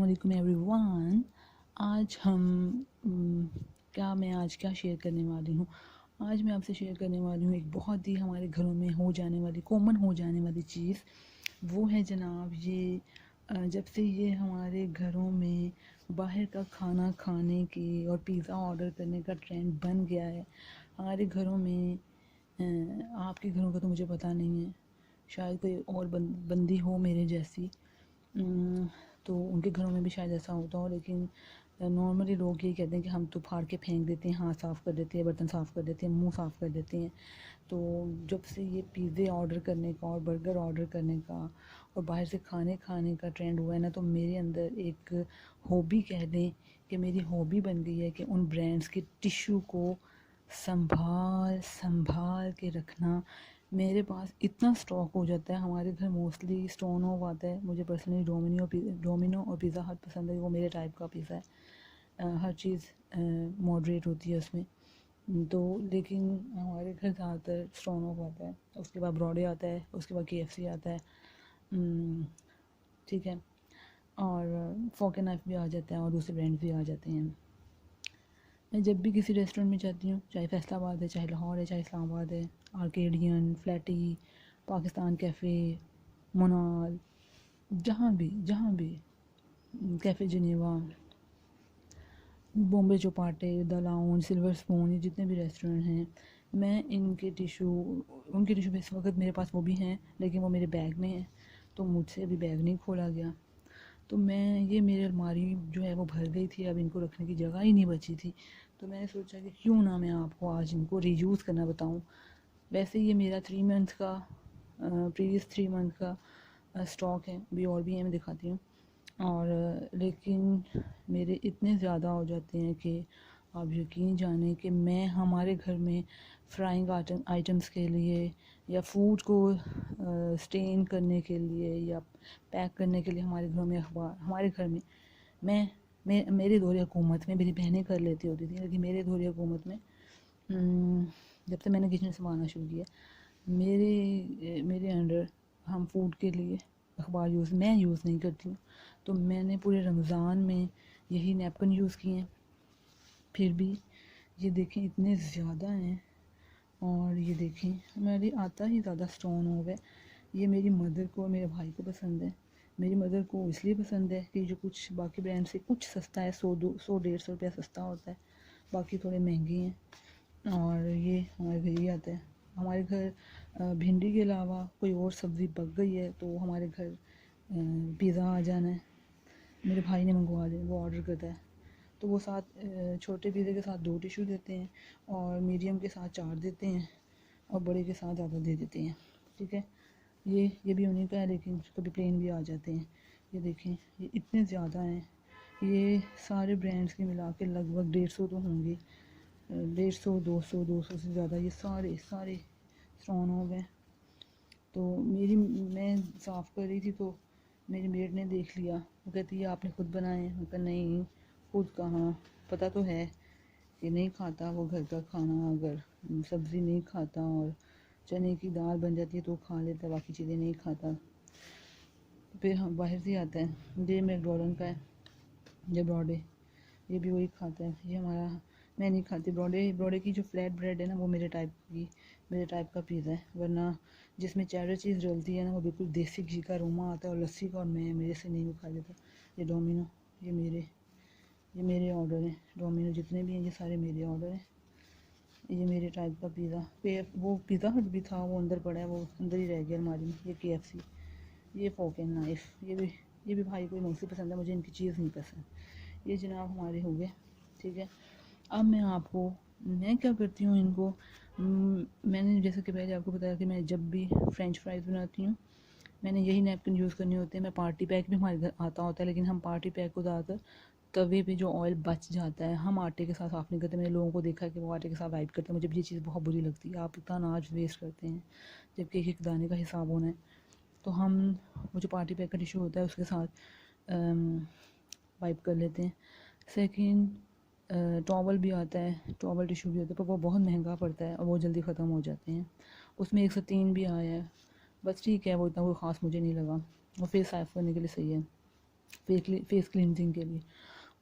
अस्सलामुअलैकुम एवरीवन। आज हम मैं आज क्या शेयर करने वाली हूँ। आज मैं आपसे शेयर करने वाली हूँ एक बहुत ही हमारे घरों में हो जाने वाली कॉमन हो जाने वाली चीज़। वो है जनाब ये जब से ये हमारे घरों में बाहर का खाना खाने की और पिज़्ज़ा ऑर्डर करने का ट्रेंड बन गया है हमारे घरों में। आपके घरों का तो मुझे पता नहीं है, शायद कोई और बंदी हो मेरे जैसी, तो उनके घरों में भी शायद ऐसा होता हो, लेकिन नॉर्मली लोग यही कहते हैं कि हम तो फाड़ के फेंक देते हैं, हाथ साफ़ कर देते हैं, बर्तन साफ़ कर देते हैं, मुंह साफ़ कर देते हैं। तो जब से ये पिज़्ज़े ऑर्डर करने का और बर्गर ऑर्डर करने का और बाहर से खाने खाने का ट्रेंड हुआ है ना, तो मेरे अंदर एक हॉबी कह दें कि मेरी हॉबी बन गई है कि उन ब्रांड्स के टिश्यू को संभाल संभाल के रखना। मेरे पास इतना स्टॉक हो जाता है, हमारे घर मोस्टली स्टोन ऑफ आता है। मुझे पर्सनली डोमिनो और पिज़्ज़ा हट पसंद है, वो मेरे टाइप का पिज़्ज़ा है। हर चीज़ मॉडरेट होती है उसमें। तो लेकिन हमारे घर ज़्यादातर स्टोन ऑफ आता है, उसके बाद ब्रॉडे आता है, उसके बाद KFC आता है, ठीक है, और फोक एंड नाइफ भी आ जाता है और दूसरे ब्रांड भी आ जाते हैं। मैं जब भी किसी रेस्टोरेंट में जाती हूँ, चाहे फैसलाबाद है, चाहे लाहौर है, चाहे इस्लामाबाद है, आर्केडियन, फ्लैटी, पाकिस्तान कैफ़े, मोनाल, जहाँ भी cafe Geneva, Bombay Chowpatty, the lounge, silver spoon, ये जितने भी रेस्टोरेंट हैं, मैं उनके टिशू इस वक्त मेरे पास वो भी हैं, लेकिन वो मेरे बैग में है, तो मुझसे अभी बैग नहीं खोला गया। तो ये मेरी अलमारी जो है वो भर गई थी, अब इनको रखने की जगह ही नहीं बची थी। तो मैंने सोचा कि क्यों ना मैं आपको आज इनको रीयूज़ करना बताऊं। वैसे ये मेरा 3 मंथ का प्रीवियस 3 मंथ का स्टॉक है, अभी और भी है, मैं दिखाती हूँ। और लेकिन मेरे इतने ज़्यादा हो जाते हैं कि आप यकीन जाने कि मैं हमारे घर में फ्राइंग आइटम्स के लिए या फूड को स्टेन करने के लिए या पैक करने के लिए हमारे घर में मेरे दौरे हुकूमत में मेरी बहनें कर लेती होती थी, लेकिन मेरे दौरे हुकूमत में जब से मैंने किचन संभालना शुरू किया, मेरे अंडर हम फूड के लिए अखबार मैं यूज़ नहीं करती हूँ। तो मैंने पूरे रमज़ान में यही नैपकिन यूज़ किए हैं, फिर भी ये देखें इतने ज़्यादा हैं। और ये देखें हमारी आता ही ज़्यादा स्टोन हो गए। ये मेरी मदर को और मेरे भाई को पसंद है। मेरी मदर को इसलिए पसंद है कि जो कुछ बाकी ब्रांड से कुछ सस्ता है, 100-150 रुपया सस्ता होता है, बाकी थोड़े महंगे हैं। और ये हमारे घर ही आता है। हमारे घर भिंडी के अलावा कोई और सब्ज़ी पक गई है तो हमारे घर पिज़्ज़ा आ जाना है, मेरे भाई ने मंगवा दिया, वो ऑर्डर करता है, तो वो छोटे पिज़्ज़े के साथ 2 टिश्यू देते हैं और मीडियम के साथ 4 देते हैं और बड़े के साथ ज़्यादा दे देते हैं, ठीक है। ये भी उन्हीं का है, लेकिन कभी प्लेन भी आ जाते हैं। ये देखें ये इतने ज़्यादा हैं, ये सारे ब्रांड्स के मिला के लगभग 150 तो होंगे, 150, 200 से ज़्यादा। ये सारे स्टोन हो गए। तो मैं साफ़ कर रही थी तो मेरी मेड ने देख लिया, वो कहती है आपने खुद बनाए हैं? मैं कहा नहीं, खुद कहाँ, पता तो है कि नहीं खाता वो घर का खाना। अगर सब्ज़ी नहीं खाता और चने की दाल बन जाती है तो खा लेता, बाकी चीज़ें नहीं खाता। फिर हम बाहर से आता है, ये मैकडॉनल्ड का है, ये ब्रॉडे, ये भी वही खाता है। ये हमारा, मैं नहीं खाती ब्रॉडे की जो फ्लैट ब्रेड है ना, वो मेरे टाइप का पिज़्ज़ा है। वरना जिसमें चेडर चीज़ डलती है ना, वो बिल्कुल देसी घी का अरोमा आता है और लस्सी का, और मेरे से नहीं वो खा जाता। ये डोमिनो, ये मेरे ऑर्डर हैं। डोमिनो जितने भी हैं ये सारे मेरे ऑर्डर हैं। ये मेरे टाइप का पिज़्ज़ा, वो पिज़्ज़ा हट भी था, वो अंदर पड़ा है, वो अंदर ही रह गया अलमारी में। ये KFC, ये फोक एंड नाइफ, ये भी भाई को मोस्टली पसंद है, मुझे इनकी चीज़ नहीं पसंद। ये जनाब हमारे हो गए, ठीक है। अब मैं क्या करती हूँ इनको, मैंने जैसे कि पहले आपको बताया कि मैं जब भी फ्रेंच फ्राइज़ बनाती हूँ, मैंने यही नैपकिन यूज़ करने होते हैं। मैं पार्टी पैक भी हमारे घर आता होता है, लेकिन हम पार्टी पैक को ज़्यादातर तवे पे जो ऑयल बच जाता है, हम आटे के साथ साफ़ नहीं करते। मैंने लोगों को देखा है कि वो आटे के साथ वाइप करते हैं, मुझे भी ये चीज़ बहुत बुरी लगती है। आप इतना अनाज वेस्ट करते हैं जबकि एक एक दाने का हिसाब होना है। तो हम वो जो पार्टी पैक का टिश्यू होता है उसके साथ वाइप कर लेते हैं। सेकंड, टॉवल भी आता है, टॉवल टिश्यू भी होता है, पर वो बहुत महंगा पड़ता है और वो जल्दी ख़त्म हो जाते हैं। उसमें 103 भी आया है, बस ठीक है, वो इतना कोई ख़ास मुझे नहीं लगा, वो फेस साफ़ करने के लिए सही है। फेस क्लिनजिंग के लिए,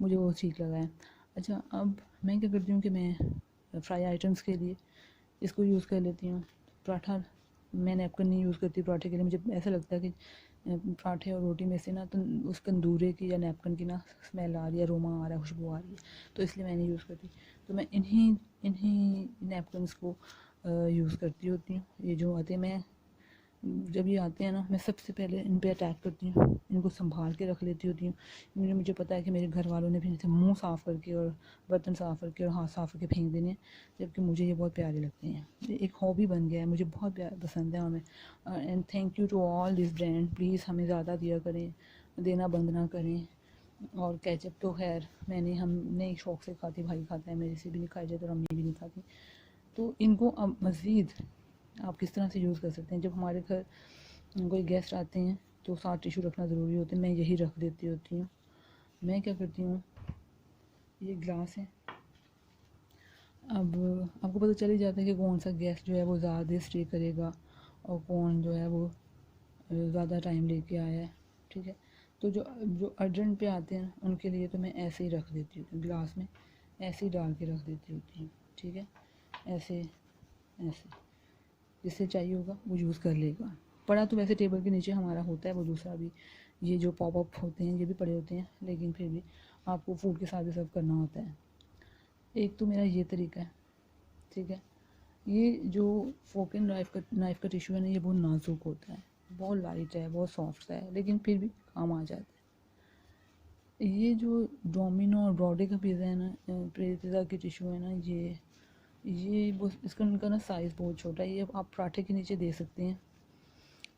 मुझे वो ठीक लगा है। अच्छा, अब मैं क्या करती हूँ कि मैं फ्राई आइटम्स के लिए इसको यूज़ कर लेती हूँ। पराठा मैं नैपकिन नहीं यूज़ करती पराठे के लिए, मुझे ऐसा लगता है कि पराठे और रोटी में से ना तो उस तंदूरे की या नैपकिन की ना स्मेल आ रही है, अरोमा आ रहा है, खुशबू आ रही है, तो इसलिए मैं नहीं यूज़ करती। तो मैं इन्हीं नैपकिन्स को यूज़ करती होती हूँ। ये जो आते हैं, मैं जब ये आते हैं ना, मैं सबसे पहले इन पे अटैक करती हूँ, इनको संभाल के रख लेती होती हूँ। मुझे पता है कि मेरे घर वालों ने भी इनसे मुंह साफ़ करके और बर्तन साफ़ करके और हाथ साफ़ करके फेंक देने हैं, जबकि मुझे ये बहुत प्यारे लगते हैं। ये एक हॉबी बन गया है, मुझे बहुत पसंद है हमें। And thank you to all this brand, please हमें ज़्यादा दिया करें, देना बंद ना करें। और केचप तो खैर हमने एक शौक़ से खाती, भाई खाता है, मेरे से भी नहीं खाई जाए तो अम्मी भी नहीं खाती। तो इनको अब मज़ीद आप किस तरह से यूज़ कर सकते हैं। जब हमारे घर कोई गेस्ट आते हैं तो साथ टिशू रखना ज़रूरी होता है, मैं यही रख देती होती हूँ। मैं क्या करती हूँ, ये ग्लास है, अब आपको पता चल ही जाता है कि कौन सा गेस्ट जो है वो ज़्यादा देर स्टे करेगा और कौन जो है वो ज़्यादा टाइम लेके आया है, ठीक है। तो जो अर्जेंट पे आते हैं उनके लिए तो मैं ऐसे ही रख देती हूँ, ग्लास में ऐसे ही डाल के रख देती होती हूँ, ठीक है। ऐसे ऐसे जिससे चाहिए होगा वो यूज़ कर लेगा। पड़ा तो वैसे टेबल के नीचे हमारा होता है, वो दूसरा भी, ये जो पॉप अप होते हैं ये भी पड़े होते हैं, लेकिन फिर भी आपको फूड के साथ भी सर्व करना होता है। एक तो मेरा ये तरीका है, ठीक है। ये जो फोक एंड नाइफ़ का टिशू है ना, ये बहुत नाजुक होता है, बहुत लाइट है, बहुत सॉफ्ट सा है, लेकिन फिर भी काम आ जाता है। ये जो डोमिनो और ब्रॉडे का पिज़्ज़ा है ना, पिज़्ज़ा की टिशू है ना, ये वो इसका उनका ना साइज़ बहुत छोटा है। ये आप पराठे के नीचे दे सकते हैं,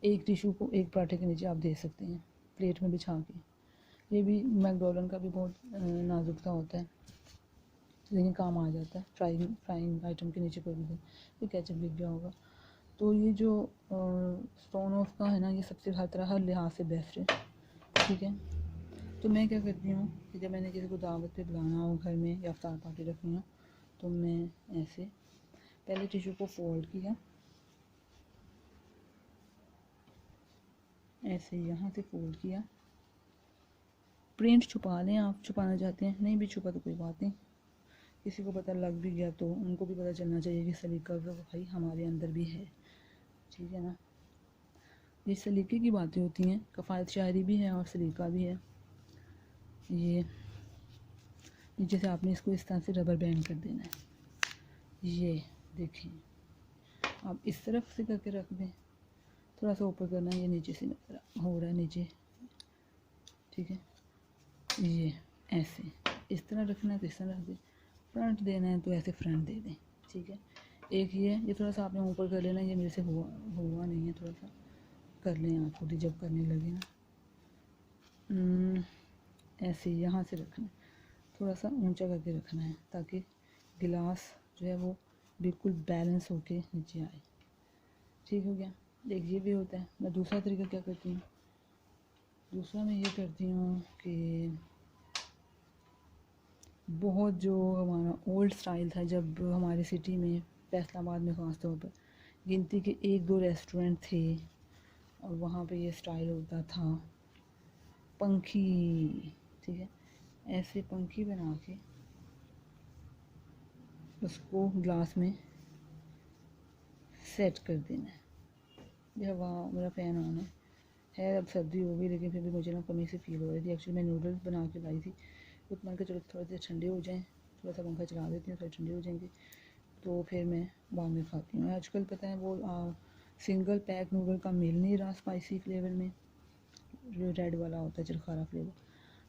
एक टिशू को एक पराठे के नीचे आप दे सकते हैं प्लेट में बिछा के। ये भी मैकडोनल्ड का भी बहुत नाजुक सा होता है, लेकिन काम आ जाता है। फ्राइंग आइटम के नीचे कोई भी दे, तो केचप बिक गया होगा। तो ये जो स्टोन ऑफ का है ना, ये सबसे हर तरह हर लिहाज से बेस्ट है, ठीक है। तो मैं क्या करती हूँ कि जब मैंने किसी को दावत पे बुलाना हो घर में या अफ्तार पार्टी रखनी हो, तो मैं ऐसे पहले टिशू को फोल्ड किया, ऐसे यहाँ से फोल्ड किया। प्रिंट छुपा लें, आप छुपाना चाहते हैं, नहीं भी छुपा तो कोई बात नहीं, किसी को पता लग भी गया तो उनको भी पता चलना चाहिए कि सलीका तो भाई हमारे अंदर भी है, ठीक है ना। ये सलीके की बातें होती हैं, कफ़ायत शायरी भी है और सलीका भी है। ये जैसे आपने इसको इस तरह से रबर बैंड कर देना है, ये देखें, आप इस तरफ से करके रख दें, थोड़ा सा ऊपर करना है, ये नीचे से हो रहा है नीचे, ठीक है। ये ऐसे इस तरह रखना है तो इस तरह रख दें, फ्रंट देना है तो ऐसे फ्रंट दे दें, ठीक है। एक ये थोड़ा सा आपने ऊपर कर लेना, ये मेरे से हुआ नहीं है, थोड़ा सा कर लें आप खुद ही जब करने लगे ना। ऐसे यहाँ से रखना है, थोड़ा सा ऊंचा करके रखना है ताकि गिलास जो है वो बिल्कुल बैलेंस होके नीचे आए, ठीक हो गया। एक ये भी होता है। मैं दूसरा तरीका क्या करती हूँ, दूसरा मैं ये करती हूँ कि बहुत जो हमारा ओल्ड स्टाइल था, जब हमारे सिटी में फैसलाबाद में ख़ास तौर पर गिनती के 1-2 रेस्टोरेंट थे और वहाँ पे ये स्टाइल होता था पंखी, ठीक है। ऐसे पंखी बना के उसको ग्लास में सेट कर देना है। जब वहाँ मेरा फ़ैन ऑन है, अब सर्दी हो गई लेकिन फिर भी मुझे ना कमी से फील हो रही थी। एक्चुअली मैं नूडल्स बना के लाई थी, तो मैंने कहा चलो थोड़े देर ठंडे हो जाएँ, थोड़ा सा पंखा चला देती हूँ, थोड़ा ठंडे हो जाएंगे तो फिर मैं बाद में खाती हूँ। आजकल पता है वो सिंगल पैक नूडल का मिल नहीं रहा स्पाइसी फ्लेवर में, जो रेड वाला होता है चरखारा फ्लेवर,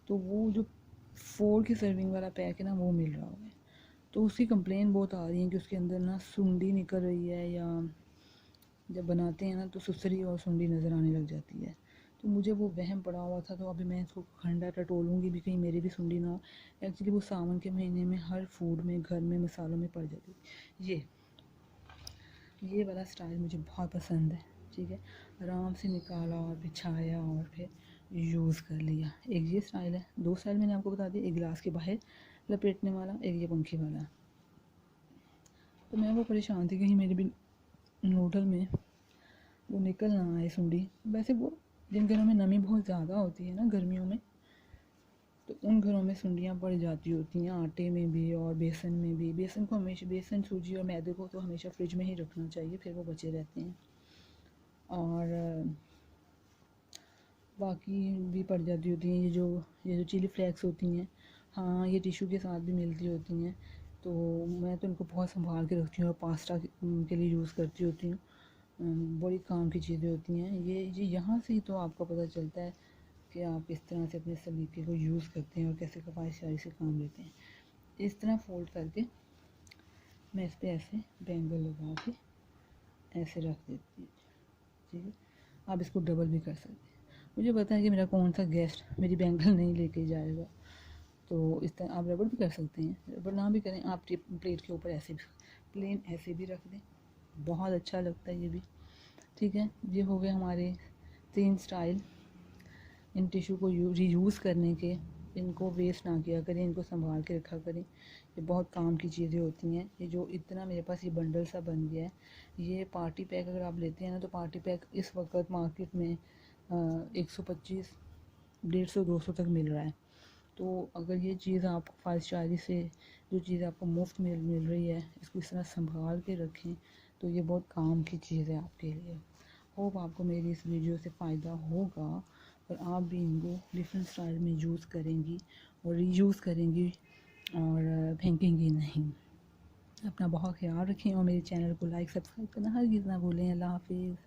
तो वो जो 4 की सर्विंग वाला पैक है ना वो मिल रहा है। तो उसकी कंप्लेन बहुत आ रही है कि उसके अंदर ना सुंडी निकल रही है, या जब बनाते हैं ना तो सुसरी और सुंडी नज़र आने लग जाती है। तो मुझे वो वहम पड़ा हुआ था, तो अभी मैं इसको खंडा टटोलूँगी भी कहीं मेरी भी सुंडी ना हो। एक्चुअली वो सावन के महीने में हर फूड में घर में मसालों में पड़ जाती है। ये वाला स्टाइल मुझे बहुत पसंद है, ठीक है। आराम से निकाला और बिछाया और फिर यूज़ कर लिया। एक ये स्टाइल है, 2 स्टाइल मैंने आपको बता दिया, एक गिलास के बाहर लपेटने वाला, एक ये पंखी वाला। तो मैं वो परेशान थी कहीं मेरे भी नूडल में वो निकल ना आए सुंडी। वैसे वो जिन दिनों में नमी बहुत ज़्यादा होती है ना गर्मियों में, तो उन घरों में सुंडियाँ पड़ जाती होती हैं आटे में भी और बेसन में भी। बेसन को हमेशा, बेसन, सूजी और मैदे को तो हमेशा फ्रिज में ही रखना चाहिए, फिर वो बचे रहते हैं। और बाकी भी पड़ जाती होती हैं ये जो चिली फ्लेक्स होती हैं, हाँ ये टिश्यू के साथ भी मिलती होती हैं। तो मैं तो इनको बहुत संभाल के रखती हूँ और पास्ता के लिए यूज़ करती होती हूँ। बड़ी काम की चीज़ें होती हैं ये यहाँ से ही तो आपको पता चलता है कि आप किस तरह से अपने सलीके को यूज़ करते हैं और कैसे कपायशारी से काम लेते हैं। इस तरह फोल्ड करके मैं इस पर ऐसे बैंगल लगा के ऐसे रख देती हूँ, ठीक है। आप इसको डबल भी कर सकते हैं। मुझे पता है कि मेरा कौन सा गेस्ट मेरी बैंगल नहीं लेके जाएगा, तो इस तरह आप रबड़ भी कर सकते हैं। रबड़ ना भी करें, आप प्लेट के ऊपर ऐसे भी, प्लेन ऐसे भी रख दें, बहुत अच्छा लगता है ये भी, ठीक है। ये हो गए हमारे 3 स्टाइल इन टिश्यू को रीयूज़ करने के। इनको वेस्ट ना किया करें, इनको संभाल के रखा करें, ये बहुत काम की चीज़ें होती हैं। ये जो इतना मेरे पास ये बंडल सा बन गया है, ये पार्टी पैक अगर आप लेते हैं ना, तो पार्टी पैक इस वक्त मार्केट में 125, 150, 200 तक मिल रहा है। तो अगर ये चीज़ आप फायशारी से, जो चीज़ आपको मुफ्त में मिल रही है, इसको इस तरह संभाल के रखें, तो ये बहुत काम की चीज़ है आपके लिए। होप आपको मेरी इस वीडियो से फ़ायदा होगा और आप भी इनको डिफरेंट स्टाइल में यूज़ करेंगी और रीयूज़ करेंगी और फेंकेंगी नहीं। अपना बहुत ख्याल रखें और मेरे चैनल को लाइक सब्सक्राइब करना हरगिज़ ना भूलें। अल्लाह हाफिज़।